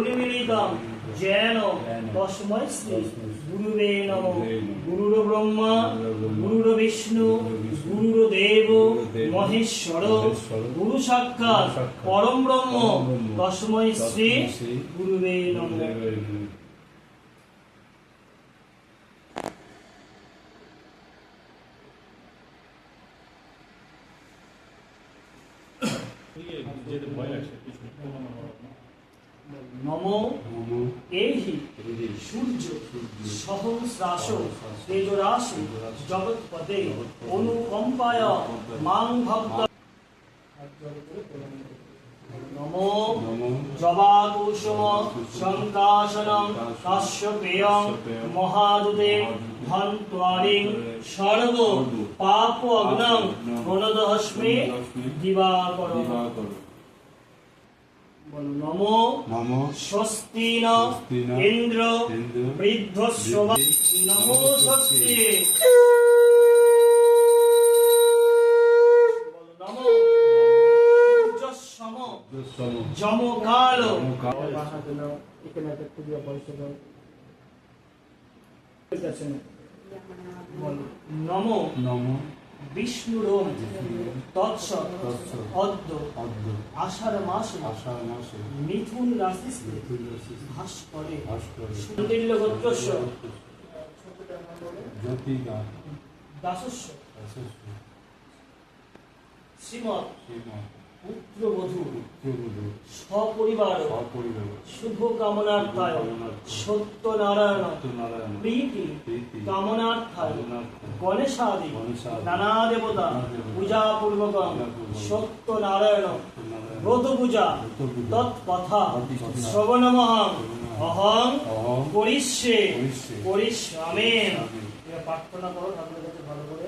উন্মিলিতং যেন তস্मै শ্রী গুরুবে নমঃ। গুরুর্ব্রহ্মা গুরুর্বিষ্ণু গুরুর্দেব মহেশ্বর গুরু সাক্ষাৎ পরম ব্রহ্ম তস্मै শ্রী গুরুবে নমঃ। নমো এহি সূর্য সহস্রাশ তেজরাশি জগৎপতে অনুকম্পায় মাং ভক্ত। নমো জবাকুসুম সংকাশনং কাশ্যপেয়ং মহাদুতে ধন্ত্বারিং সর্ব পাপ অগ্নং প্রণতহস্মি দিবাকরঃ। নমো স্বস্তি ন ইন্দ্র বৃদ্ধস্ববা। নমো স্বস্তি। নমো সূর্যসম যমকাল। নমো বিষ্ণুরোম তৎসৎ অদ্য আষাঢ় মাসে মিথুন রাশিতে ভাস করে সুন্দর্য গোত্রস্য দাসস্য শ্রীমৎ পুত্রবধূ সপরিবার শুভ কামনার্থায় সত্যনারায়ণ প্রীতি কামনার্থায় গণেশাদি নানা দেবতা পূজা পূর্বক সত্যনারায়ণ ব্রত পূজা তৎকথা শ্রবণমহং অহং করিষ্যে করিষ্যামি। প্রার্থনা করো ঠাকুরের কাছে ভালো করে।